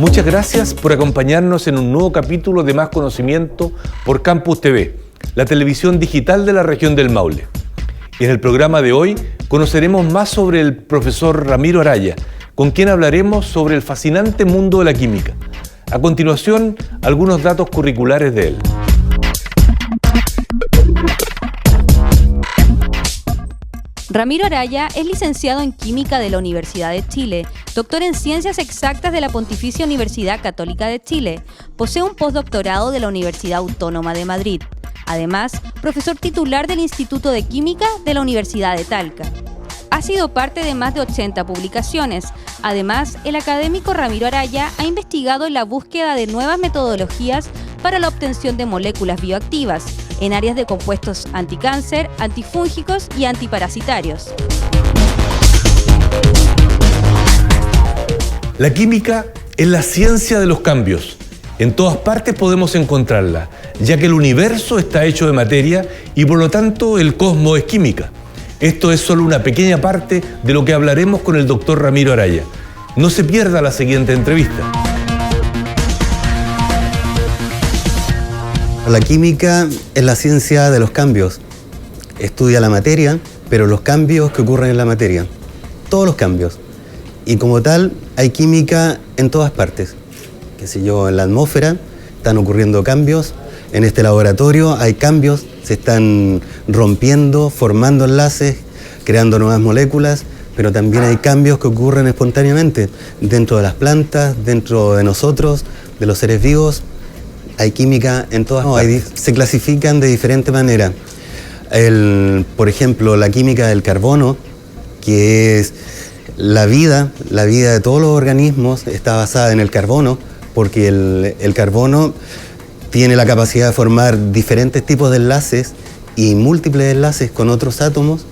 Muchas gracias por acompañarnos en un nuevo capítulo de Más Conocimiento por Campus TV, la televisión digital de la región del Maule. En el programa de hoy conoceremos más sobre el profesor Ramiro Araya, con quien hablaremos sobre el fascinante mundo de la química. A continuación, algunos datos curriculares de él. Ramiro Araya es licenciado en Química de la Universidad de Chile, doctor en Ciencias Exactas de la Pontificia Universidad Católica de Chile. Posee un postdoctorado de la Universidad Autónoma de Madrid. Además, profesor titular del Instituto de Química de la Universidad de Talca. Ha sido parte de más de 80 publicaciones. Además, el académico Ramiro Araya ha investigado en la búsqueda de nuevas metodologías para la obtención de moléculas bioactivas en áreas de compuestos anticáncer, antifúngicos y antiparasitarios. La química es la ciencia de los cambios. En todas partes podemos encontrarla, ya que el universo está hecho de materia y por lo tanto el cosmos es química. Esto es solo una pequeña parte de lo que hablaremos con el doctor Ramiro Araya. No se pierda la siguiente entrevista. La química es la ciencia de los cambios. Estudia la materia, pero los cambios que ocurren en la materia. Todos los cambios. Y como tal, hay química en todas partes. Qué sé yo, en la atmósfera están ocurriendo cambios. En este laboratorio hay cambios, se están rompiendo, formando enlaces, creando nuevas moléculas, pero también hay cambios que ocurren espontáneamente dentro de las plantas, dentro de nosotros, de los seres vivos. Hay química en todas partes. Se clasifican de diferente manera. Por ejemplo, la química del carbono, que es la vida de todos los organismos está basada en el carbono, porque el carbono tiene la capacidad de formar diferentes tipos de enlaces y múltiples enlaces con otros átomos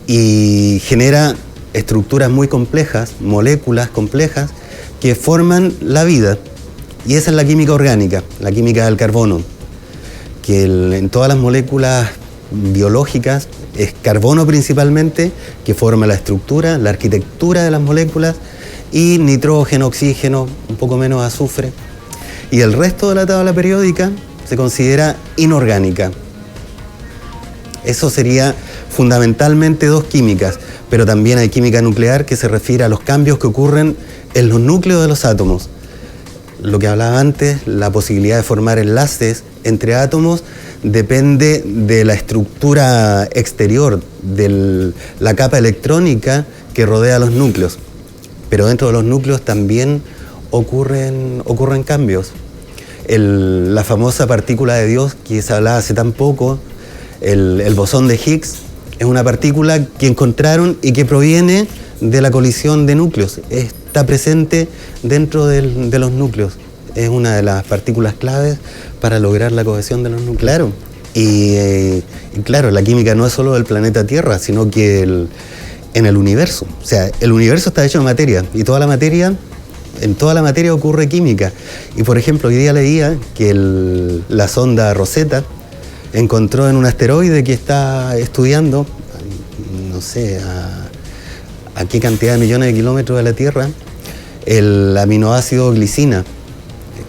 y genera estructuras muy complejas, moléculas complejas que forman la vida. Y esa es la química orgánica, la química del carbono, que en todas las moléculas biológicas es carbono principalmente, que forma la estructura, la arquitectura de las moléculas, y nitrógeno, oxígeno, un poco menos azufre. Y el resto de la tabla periódica se considera inorgánica. Eso sería fundamentalmente dos químicas, pero también hay química nuclear que se refiere a los cambios que ocurren en los núcleos de los átomos. Lo que hablaba antes, la posibilidad de formar enlaces entre átomos depende de la estructura exterior, de la capa electrónica que rodea los núcleos. Pero dentro de los núcleos también ocurren cambios. La famosa partícula de Dios que se hablaba hace tan poco, el bosón de Higgs, es una partícula que encontraron y que proviene de la colisión de núcleos. Está presente dentro de los núcleos. Es una de las partículas claves para lograr la cohesión de los núcleos. Claro. Y claro, la química no es solo del planeta Tierra, sino que en el universo. O sea, el universo está hecho de materia y en toda la materia ocurre química. Y por ejemplo, hoy día leía que la sonda Rosetta encontró en un asteroide que está estudiando, no sé, a qué cantidad de millones de kilómetros de la Tierra, el aminoácido glicina,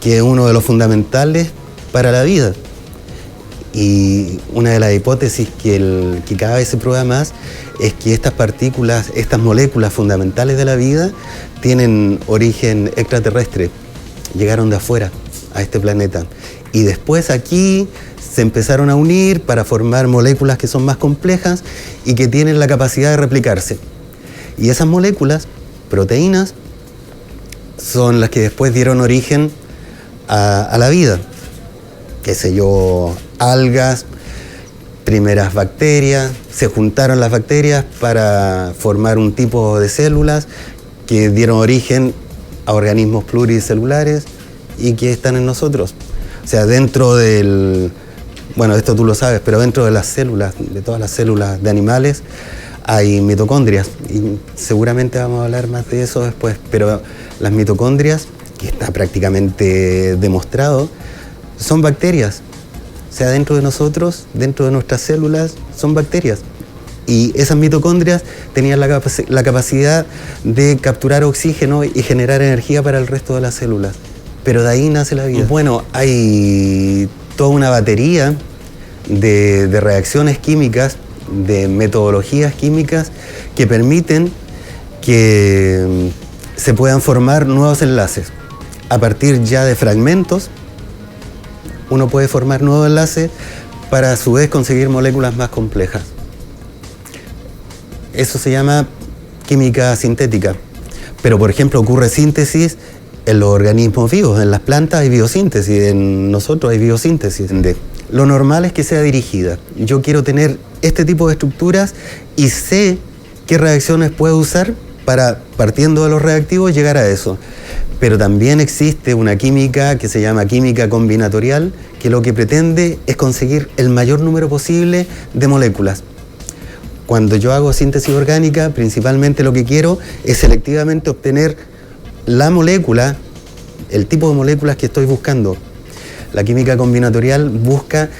que es uno de los fundamentales para la vida. Y una de las hipótesis que cada vez se prueba más es que estas partículas, estas moléculas fundamentales de la vida tienen origen extraterrestre, llegaron de afuera a este planeta. Y después aquí se empezaron a unir para formar moléculas que son más complejas y que tienen la capacidad de replicarse. Y esas moléculas, proteínas, son las que después dieron origen a la vida. Qué sé yo, algas, primeras bacterias, se juntaron las bacterias para formar un tipo de células que dieron origen a organismos pluricelulares y que están en nosotros. O sea, dentro bueno, esto tú lo sabes, pero dentro de las células, de todas las células de animales, hay mitocondrias y seguramente vamos a hablar más de eso después, pero las mitocondrias, que está prácticamente demostrado, son bacterias. O sea, dentro de nosotros, dentro de nuestras células, son bacterias. Y esas mitocondrias tenían la capacidad de capturar oxígeno y generar energía para el resto de las células. Pero de ahí nace la vida. Bueno, hay toda una batería de reacciones químicas, de metodologías químicas que permiten que se puedan formar nuevos enlaces. A partir ya de fragmentos, uno puede formar nuevos enlaces para a su vez conseguir moléculas más complejas. Eso se llama química sintética. Pero, por ejemplo, ocurre síntesis en los organismos vivos. En las plantas hay biosíntesis, en nosotros hay biosíntesis. Lo normal es que sea dirigida. Yo quiero tener este tipo de estructuras y sé qué reacciones puedo usar para, partiendo de los reactivos, llegar a eso. Pero también existe una química que se llama química combinatorial, que lo que pretende es conseguir el mayor número posible de moléculas. Cuando yo hago síntesis orgánica, principalmente lo que quiero es selectivamente obtener la molécula, el tipo de moléculas que estoy buscando. La química combinatorial busca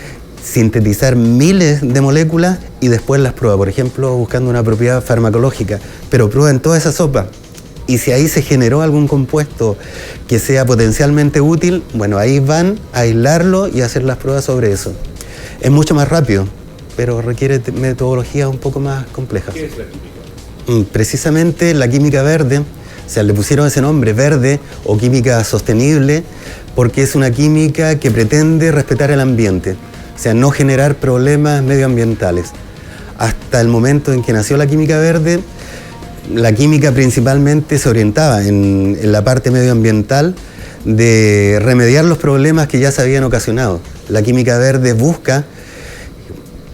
sintetizar miles de moléculas y después las prueba, por ejemplo, buscando una propiedad farmacológica, pero prueba en toda esa sopa. Y si ahí se generó algún compuesto que sea potencialmente útil, bueno, ahí van a aislarlo y hacer las pruebas sobre eso. Es mucho más rápido, pero requiere metodologías un poco más complejas. ¿Qué es la química? Precisamente la química verde, o sea, le pusieron ese nombre, verde o química sostenible, porque es una química que pretende respetar el ambiente, o sea, no generar problemas medioambientales. Hasta el momento en que nació la química verde, la química principalmente se orientaba en la parte medioambiental de remediar los problemas que ya se habían ocasionado. La química verde busca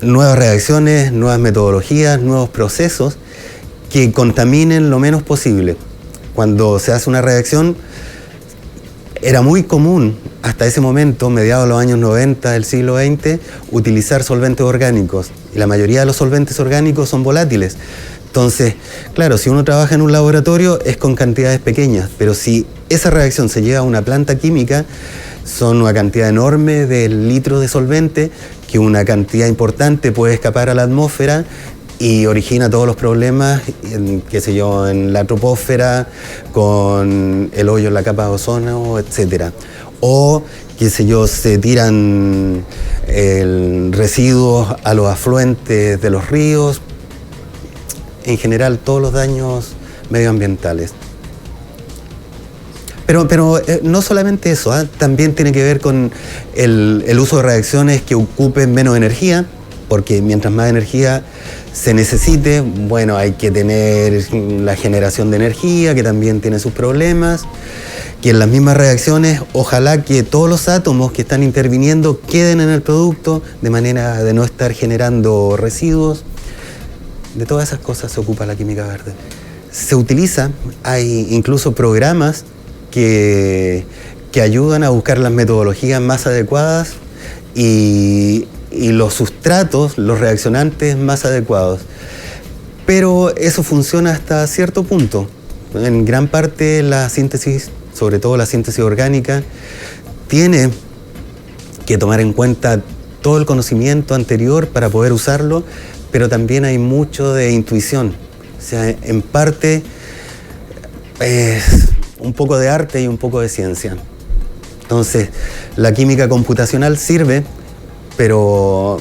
nuevas reacciones, nuevas metodologías, nuevos procesos que contaminen lo menos posible. Cuando se hace una reacción, era muy común hasta ese momento, mediados de los años 90 del siglo XX, utilizar solventes orgánicos. Y la mayoría de los solventes orgánicos son volátiles. Entonces, claro, si uno trabaja en un laboratorio es con cantidades pequeñas, pero si esa reacción se lleva a una planta química, son una cantidad enorme de litros de solvente que una cantidad importante puede escapar a la atmósfera y origina todos los problemas, qué sé yo, en la troposfera, con el hoyo en la capa de ozono, etc. O, qué sé yo, se tiran residuos a los afluentes de los ríos. En general, todos los daños medioambientales. Pero no solamente eso, también tiene que ver con el uso de reacciones que ocupen menos energía, porque mientras más energía se necesite, bueno, hay que tener la generación de energía, que también tiene sus problemas, que en las mismas reacciones, ojalá que todos los átomos que están interviniendo queden en el producto, de manera de no estar generando residuos. De todas esas cosas se ocupa la química verde. Se utiliza, hay incluso programas que ayudan a buscar las metodologías más adecuadas y los sustratos, los reaccionantes más adecuados. Pero eso funciona hasta cierto punto. En gran parte la síntesis, sobre todo la síntesis orgánica, tiene que tomar en cuenta todo el conocimiento anterior para poder usarlo, pero también hay mucho de intuición. O sea, en parte es un poco de arte y un poco de ciencia. Entonces, la química computacional sirve, pero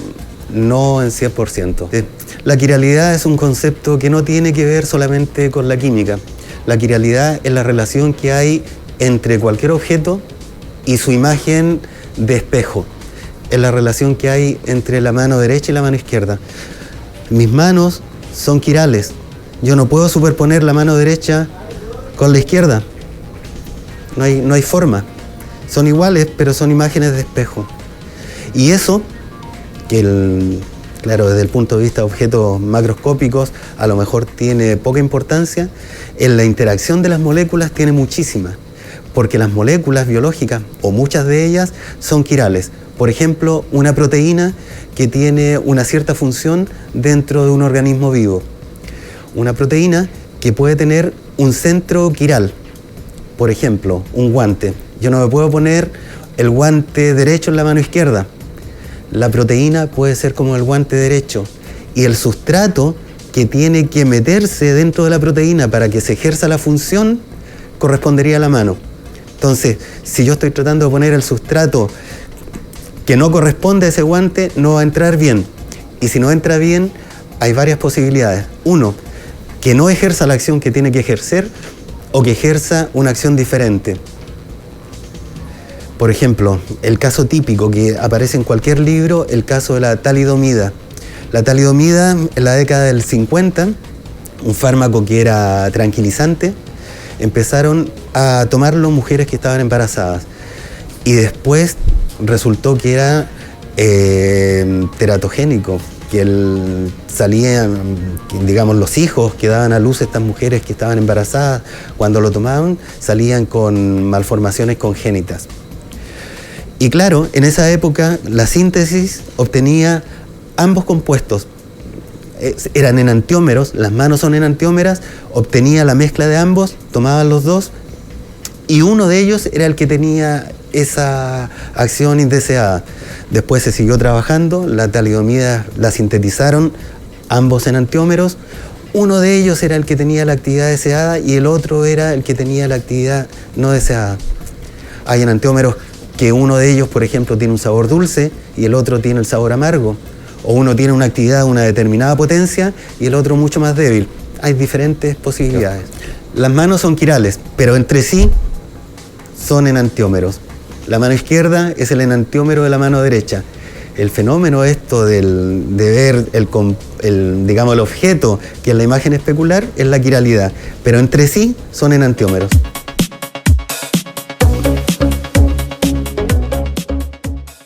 no en 100%. La quiralidad es un concepto que no tiene que ver solamente con la química. La quiralidad es la relación que hay entre cualquier objeto y su imagen de espejo. Es la relación que hay entre la mano derecha y la mano izquierda. Mis manos son quirales. Yo no puedo superponer la mano derecha con la izquierda. No hay forma. Son iguales, pero son imágenes de espejo. Y eso, claro, desde el punto de vista de objetos macroscópicos, a lo mejor tiene poca importancia, en la interacción de las moléculas tiene muchísima. Porque las moléculas biológicas, o muchas de ellas, son quirales. Por ejemplo, una proteína que tiene una cierta función dentro de un organismo vivo. Una proteína que puede tener un centro quiral. Por ejemplo, un guante. Yo no me puedo poner el guante derecho en la mano izquierda. La proteína puede ser como el guante derecho y el sustrato que tiene que meterse dentro de la proteína para que se ejerza la función correspondería a la mano. Entonces, si yo estoy tratando de poner el sustrato que no corresponde a ese guante, no va a entrar bien. Y si no entra bien, hay varias posibilidades. Uno, que no ejerza la acción que tiene que ejercer o que ejerza una acción diferente. Por ejemplo, el caso típico que aparece en cualquier libro, el caso de la talidomida. La talidomida, en la década del 50, un fármaco que era tranquilizante, empezaron a tomarlo mujeres que estaban embarazadas. Y después resultó que era teratogénico, que salían, digamos, los hijos que daban a luz estas mujeres que estaban embarazadas, cuando lo tomaban, salían con malformaciones congénitas. Y claro, en esa época la síntesis obtenía ambos compuestos. Eran enantiómeros, las manos son enantiómeras, obtenía la mezcla de ambos, tomaban los dos, y uno de ellos era el que tenía esa acción indeseada. Después se siguió trabajando, la talidomida la sintetizaron, ambos enantiómeros, uno de ellos era el que tenía la actividad deseada y el otro era el que tenía la actividad no deseada. Hay enantiómeros que uno de ellos, por ejemplo, tiene un sabor dulce y el otro tiene el sabor amargo. O uno tiene una actividad de una determinada potencia y el otro mucho más débil. Hay diferentes posibilidades. Las manos son quirales, pero entre sí son enantiómeros. La mano izquierda es el enantiómero de la mano derecha. El fenómeno esto de ver digamos, el objeto que en la imagen especular es la quiralidad, pero entre sí son enantiómeros.